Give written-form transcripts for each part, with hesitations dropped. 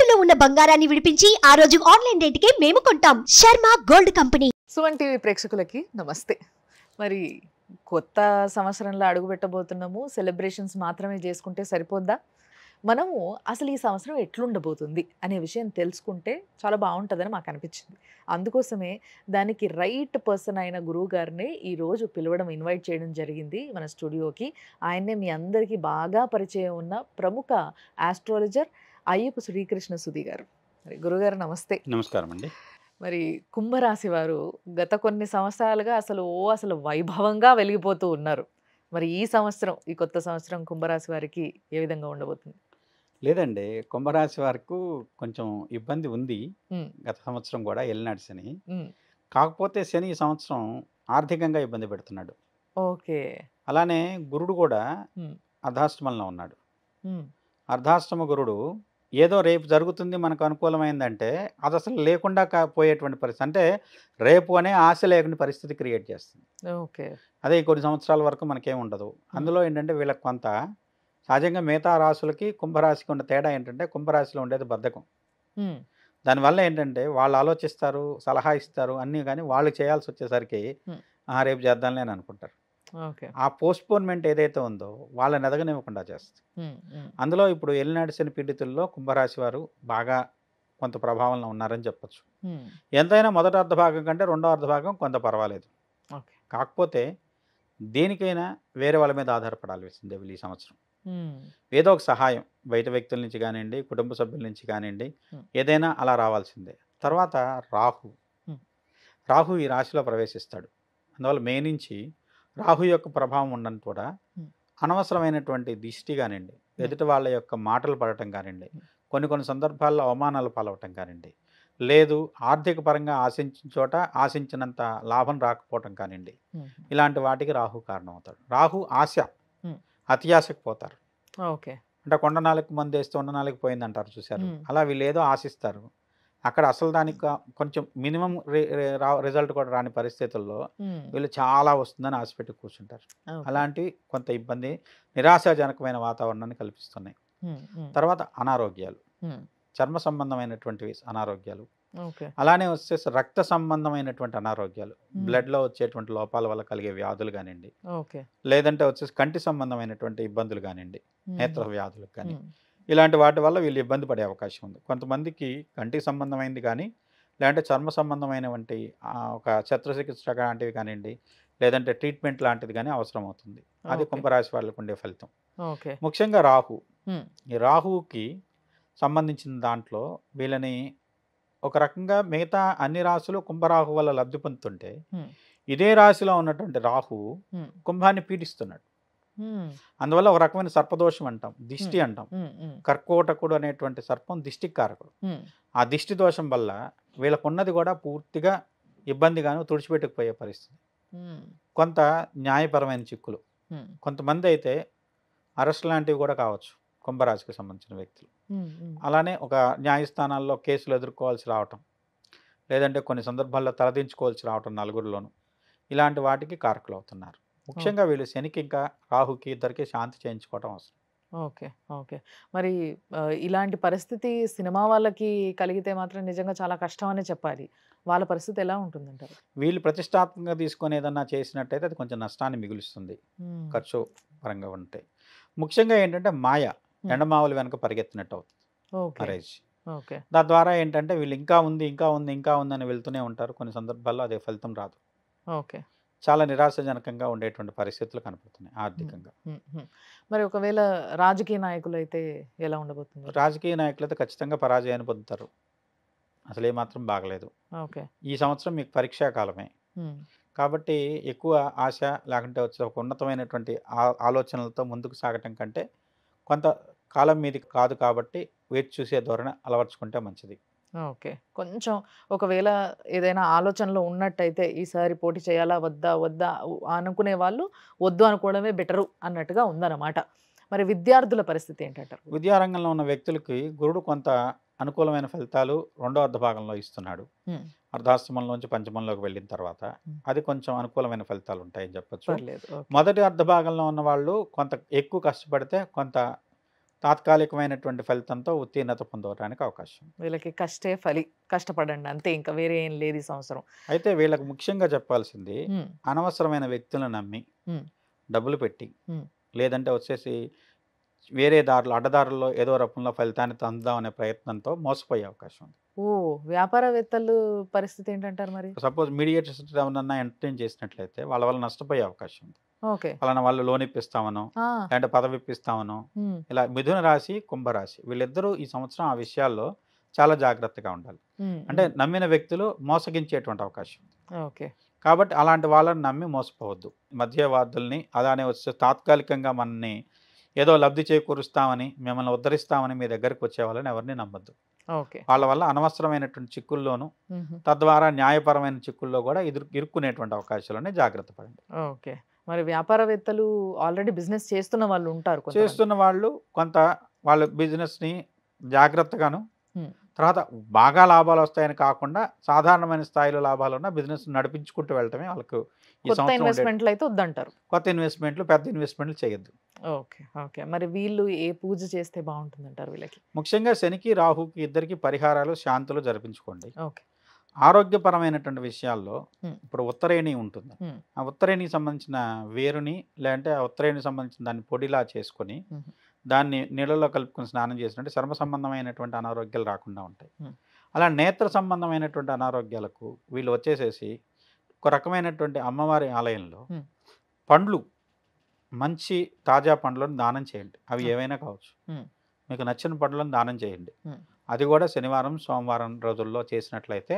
తాకట్టులో ఉన్న బంగారాన్ని విడిపించి ఆ రోజు ఆన్లైన్ రేటుకే మేము కొంటాం. Sharma gold company. Suman TV ప్రేక్షకులకి నమస్తే. మరి కొత్త సంవత్సరంలో అడుగు పెట్టబోతున్నాము. సెలబ్రేషన్స్ మాత్రమే చేసుకుంటే సరిపోద్దా? మనము అసలు ఈ సంవత్సరం ఎట్లుండబోతుంది అనే విషయం తెలుసుకుంటే చాలా బాగుంటుందని మాకు అనిపించింది. అందుకోసమే దానికి రైట్ పర్సన్ అయిన గురువు గారిని ఈరోజు పిలవడం, ఇన్వైట్ చేయడం జరిగింది మన స్టూడియోకి. ఆయన్నే మీ అందరికీ బాగా పరిచయం ఉన్న ప్రముఖ ఆస్ట్రాలజర్ అయ్యప్ప శ్రీకృష్ణ సుధీ గారు. మరి గురుగారు నమస్తే. నమస్కారం అండి. మరి కుంభరాశి వారు గత కొన్ని సంవత్సరాలుగా అసలు వైభవంగా వెలిగిపోతూ ఉన్నారు. మరి ఈ సంవత్సరం, ఈ కొత్త సంవత్సరం కుంభరాశి వారికి ఏ విధంగా ఉండబోతుంది? లేదండి, కుంభరాశి వారికి కొంచెం ఇబ్బంది ఉంది. ఉమ్, గత సంవత్సరం కూడా ఎల్నాడు శని. ఉమ్, కాకపోతే శని ఈ సంవత్సరం ఆర్థికంగా ఇబ్బంది పెడుతున్నాడు. ఓకే. అలానే గురుడు కూడా ఉమ్, అర్ధాష్టమంలో ఉన్నాడు. ఉమ్, అర్ధాష్టమ గురుడు ఏదో రేపు జరుగుతుంది మనకు అనుకూలమైందంటే అది అసలు లేకుండా పోయేటువంటి పరిస్థితి. అంటే రేపు అనే ఆశ లేకుండా పరిస్థితి క్రియేట్ చేస్తుంది. ఓకే. అదే కొన్ని సంవత్సరాల వరకు మనకేం ఉండదు. అందులో ఏంటంటే వీళ్ళకి కొంత సహజంగా మిగతా రాశులకి కుంభరాశికి ఉన్న తేడా ఏంటంటే కుంభరాశిలో ఉండేది బద్ధకం. ఉమ్, దానివల్ల ఏంటంటే వాళ్ళు ఆలోచిస్తారు, సలహా ఇస్తారు అన్నీ, కానీ వాళ్ళు చేయాల్సి వచ్చేసరికి ఉమ్, రేపు చేద్దాంలే అని అనుకుంటారు. ఓకే. ఆ పోస్ట్పోన్మెంట్ ఏదైతే ఉందో వాళ్ళని ఎదగనివ్వకుండా చేస్తుంది. ఉమ్, ఉమ్, అందులో ఇప్పుడు ఎల్నాడు శని పీడితుల్లో కుంభరాశి వారు బాగా కొంత ప్రభావంలో ఉన్నారని చెప్పొచ్చు. ఉమ్, ఎంతైనా మొదటి అర్ధభాగం కంటే రెండో అర్ధభాగం కొంత పర్వాలేదు. ఓకే. కాకపోతే దేనికైనా వేరే వాళ్ళ మీద ఆధారపడాల్సిందే వీళ్ళు ఈ సంవత్సరం. ఉమ్, ఏదో ఒక సహాయం బయట వ్యక్తుల నుంచి కానివ్వండి, కుటుంబ సభ్యుల నుంచి కానివ్వండి, ఏదైనా అలా రావాల్సిందే. తర్వాత రాహు ఈ రాశిలో ప్రవేశిస్తాడు. అందువల్ల మే నుంచి రాహు యొక్క ప్రభావం ఉండని కూడా అనవసరమైనటువంటి దిష్టి కానివ్వండి, ఎదుటి వాళ్ళ యొక్క మాటలు పడటం కానివ్వండి, కొన్ని సందర్భాల్లో అవమానాలు పాలవటం కానివ్వండి, లేదు ఆర్థిక పరంగా ఆశించిన చోట ఆశించినంత లాభం రాకపోవటం కానివ్వండి, ఇలాంటి వాటికి రాహు కారణం అవుతాడు. రాహు ఆశ, అతి ఆశకు పోతారు. ఓకే. అంటే కొండ నాలుగు మంది వేస్తే ఉన్న నాలుగు పోయింది అంటారు చూశారు. అలా వీళ్ళు ఏదో ఆశిస్తారు, అక్కడ అసలు దానికి కొంచెం మినిమం రిజల్ట్ కూడా రాని పరిస్థితుల్లో వీళ్ళు చాలా వస్తుందని ఆశపెట్టి కూర్చుంటారు. అలాంటివి కొంత ఇబ్బంది, నిరాశాజనకమైన వాతావరణాన్ని కల్పిస్తున్నాయి. తర్వాత అనారోగ్యాలు, చర్మ సంబంధమైనటువంటి అనారోగ్యాలు, అలానే వచ్చేసి రక్త సంబంధమైనటువంటి అనారోగ్యాలు, బ్లడ్లో వచ్చేటువంటి లోపాల వల్ల కలిగే వ్యాధులు కానివ్వండి, లేదంటే వచ్చేసి కంటి సంబంధమైనటువంటి ఇబ్బందులు కానివ్వండి, నేత్ర వ్యాధులకు కానీ, ఇలాంటి వాటి వల్ల వీళ్ళు ఇబ్బంది పడే అవకాశం ఉంది. కొంతమందికి కంటికి సంబంధమైనది కానీ, లేదంటే చర్మ సంబంధమైనటువంటి ఒక శస్త్రచికిత్స లాంటివి కానివ్వండి, లేదంటే ట్రీట్మెంట్ లాంటిది కానీ అవసరం అవుతుంది. అది కుంభరాశి వాళ్ళకు ఉండే ఫలితం. ముఖ్యంగా రాహు, ఈ రాహువుకి సంబంధించిన దాంట్లో వీళ్ళని ఒక రకంగా మిగతా అన్ని రాశులు కుంభరాహు వల్ల లబ్ధి పొందుతుంటే, ఇదే రాశిలో ఉన్నటువంటి రాహు కుంభాన్ని పీడిస్తున్నాడు. అందువల్ల ఒక రకమైన సర్పదోషం అంటాం, దిష్టి అంటాం. కర్కోటకుడు అనేటువంటి సర్పం దిష్టికి కారకుడు. ఆ దిష్టి దోషం వల్ల వీళ్ళకున్నది కూడా పూర్తిగా ఇబ్బందిగాను తుడిచిపెట్టుకుపోయే పరిస్థితి. కొంత న్యాయపరమైన చిక్కులు, కొంతమంది అయితే అరెస్ట్ లాంటివి కూడా కావచ్చు కుంభరాశికి సంబంధించిన వ్యక్తులు. అలానే ఒక న్యాయస్థానాల్లో కేసులు ఎదుర్కోవాల్సి రావటం, లేదంటే కొన్ని సందర్భాల్లో తలదించుకోవాల్సి రావటం నలుగురిలోనూ, ఇలాంటి వాటికి కారకులు అవుతున్నారు. ముఖ్యంగా వీళ్ళు శనికి ఇంకా రాహుకి ఇద్దరికి శాంతి చేయించుకోవటం అవసరం. ఓకే. ఓకే. మరి ఇలాంటి పరిస్థితి సినిమా వాళ్ళకి కలిగితే మాత్రం నిజంగా చాలా కష్టం అనే చెప్పాలి. వాళ్ళ పరిస్థితి ఎలా ఉంటుందంటారు? వీళ్ళు ప్రతిష్టాత్మకంగా తీసుకొని ఏదన్నా చేసినట్టయితే అది కొంచెం నష్టాన్ని మిగులుస్తుంది ఖర్చు పరంగా ఉంటే. ముఖ్యంగా ఏంటంటే మాయ, ఎండమావులు వెనక పరిగెత్తినట్టు అవుతుంది మ్యారేజ్. దాని ద్వారా ఏంటంటే వీళ్ళు ఇంకా ఉంది అని వెళ్తూనే ఉంటారు. కొన్ని సందర్భాల్లో అదే ఫలితం రాదు. చాలా నిరాశజనకంగా ఉండేటువంటి పరిస్థితులు కనపడుతున్నాయి ఆర్థికంగా. మరి ఒకవేళ రాజకీయ నాయకులు అయితే ఎలా ఉండబోతుంది? రాజకీయ నాయకులు అయితే ఖచ్చితంగా పరాజయాన్ని పొందుతారు. అసలు ఏమాత్రం బాగలేదు. ఈ సంవత్సరం మీకు పరీక్షా కాలమే కాబట్టి ఎక్కువ ఆశ లేకుంటే వచ్చే ఒక ఉన్నతమైనటువంటి ఆలోచనలతో ముందుకు సాగటం కంటే కొంత కాలం మీది కాదు కాబట్టి వేచి చూసే ధోరణి అలవర్చుకుంటే మంచిది. ఓకే. కొంచెం ఒకవేళ ఏదైనా ఆలోచనలో ఉన్నట్టయితే ఈసారి పోటీ చేయాలా వద్దా అనుకునే వాళ్ళు వద్దు అనుకోవడమే బెటరు అన్నట్టుగా ఉందన్నమాట. మరి విద్యార్థుల పరిస్థితి ఏంటంటారు? విద్యారంగంలో ఉన్న వ్యక్తులకి గురుడు కొంత అనుకూలమైన ఫలితాలు రెండో అర్ధభాగంలో ఇస్తున్నాడు. అర్ధాష్టమంలోంచి పంచమంలోకి వెళ్ళిన తర్వాత అది కొంచెం అనుకూలమైన ఫలితాలు ఉంటాయని చెప్పచ్చు. మొదటి అర్ధభాగంలో ఉన్న వాళ్ళు కొంత ఎక్కువ కష్టపడితే కొంత తాత్కాలికమైనటువంటి ఫలితంతో ఉత్తీర్ణత పొందడానికి అవకాశం. వీళ్ళకి కష్టే ఫలి, కష్టపడండి అంతే, ఇంకా వేరే ఏం లేదు ఈ సంవత్సరం. అయితే వీళ్ళకి ముఖ్యంగా చెప్పాల్సింది ఉమ్, అనవసరమైన వ్యక్తులను నమ్మి ఉమ్, డబ్బులు పెట్టి ఉమ్, లేదంటే వచ్చేసి వేరే దారులు అడ్డదారుల్లో ఏదో రూపంలో ఫలితాన్ని పొందుదాం అనే ప్రయత్నంతో మోసపోయే అవకాశం ఉంది. ఓ వ్యాపారవేత్తలు పరిస్థితి ఏంటంటారు మరి? సపోజ్ మీడియేటర్స్ ఏమన్నా ఎంటర్టైన్ చేసినట్లయితే వాళ్ళ వల్ల నష్టపోయే అవకాశం ఉంది. ఓకే. వాళ్ళని వాళ్ళు లోన్ ఇప్పిస్తామనో ఆ, లేదంటే పదవి ఇప్పిస్తామనో ఉమ్, ఇలా మిథున రాశి కుంభరాశి వీళ్ళిద్దరూ ఈ సంవత్సరం ఆ విషయాల్లో చాలా జాగ్రత్తగా ఉండాలి. ఉమ్, అంటే ఉమ్, నమ్మిన వ్యక్తులు మోసగించేటువంటి అవకాశం ఉంది. ఓకే. కాబట్టి అలాంటి వాళ్ళని నమ్మి మోసపోవద్దు. మధ్యవర్తుల్ని అలానే వచ్చే తాత్కాలికంగా మనని ఏదో లబ్ధి చేకూరుస్తామని మిమ్మల్ని ఉద్ధరిస్తామని మీ దగ్గరికి వచ్చే వాళ్ళని ఎవరిని నమ్మద్దు. ఓకే. వాళ్ళ వల్ల అనవసరమైనటువంటి చిక్కుల్లోనూ ఉహు, తద్వారా న్యాయపరమైన చిక్కుల్లో కూడా ఇరుక్కునేటువంటి అవకాశాలని జాగ్రత్త పడండి. ఓకే. మరి వ్యాపారవేత్తలు ఆల్రెడీ బిజినెస్ చేస్తున్న వాళ్ళు ఉంటారు కొంతమంది. చేస్తున్న వాళ్ళు కొంత వాళ్ళ బిజినెస్ని జాగ్రత్తగాను ఉమ్, తర్వాత బాగా లాభాలు వస్తాయని కాకుండా సాధారణమైన స్థాయిలో లాభాలు ఉన్న బిజినెస్ నడిపించుకుంటూ వెళ్ళటమే వాళ్ళకు ఈ కొత్త సంవత్సరం ఇన్వెస్ట్మెంట్లు అయితే వద్దంటారు. కొత్త ఇన్వెస్ట్మెంట్లు పెద్ద ఇన్వెస్ట్మెంట్లు చేయొద్దు. ఓకే. ఓకే. మరి వీళ్ళు ఏ పూజ చేస్తే బాగుంటుందంటారు వీళ్ళకి? ముఖ్యంగా శనికి రాహుకి ఇద్దరికి పరిహారాలు శాంతులు జరిపించుకోండి. ఓకే. ఆరోగ్యపరమైనటువంటి విషయాల్లో Hmm. ఇప్పుడు ఉత్తరేణి ఉంటుంది. Hmm. ఆ ఉత్తరేణికి సంబంధించిన వేరుని లేదంటే ఆ ఉత్తరేణికి సంబంధించిన దాన్ని పొడిలా చేసుకొని Hmm. దాన్ని నీళ్ళలో కలుపుకొని స్నానం చేసినట్టు చర్మ సంబంధమైనటువంటి అనారోగ్యాలు రాకుండా ఉంటాయి. Hmm. అలా నేత్ర సంబంధమైనటువంటి అనారోగ్యాలకు వీళ్ళు వచ్చేసేసి ఒక రకమైనటువంటి అమ్మవారి ఆలయంలో Hmm. పండ్లు మంచి తాజా పండ్లను దానం చేయండి. అవి ఏవైనా కావచ్చు. Hmm. మీకు నచ్చిన పండ్లను దానం చేయండి. Hmm. అది కూడా శనివారం సోమవారం రోజుల్లో చేసినట్లయితే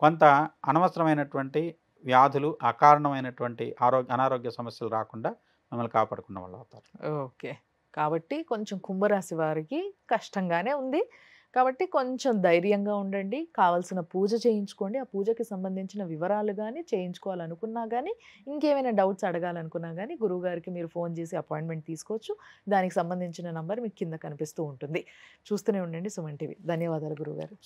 కొంత అనవసరమైనటువంటి వ్యాధులు అకారణమైనటువంటి అనారోగ్య సమస్యలు రాకుండా మిమ్మల్ని కాపాడుకున్న వాళ్ళు అవుతారు. ఓకే. కాబట్టి కొంచెం కుంభరాశి వారికి కష్టంగానే ఉంది. కాబట్టి కొంచెం ధైర్యంగా ఉండండి. కావాల్సిన పూజ చేయించుకోండి. ఆ పూజకి సంబంధించిన వివరాలు కానీ చేయించుకోవాలనుకున్నా కానీ ఇంకేమైనా డౌట్స్ అడగాలనుకున్నా కానీ గురువుగారికి మీరు ఫోన్ చేసి అపాయింట్మెంట్ తీసుకోవచ్చు. దానికి సంబంధించిన నంబర్ మీకు కింద కనిపిస్తూ ఉంటుంది. చూస్తూనే ఉండండి సుమన్ టీవీ. ధన్యవాదాలు గురువుగారు.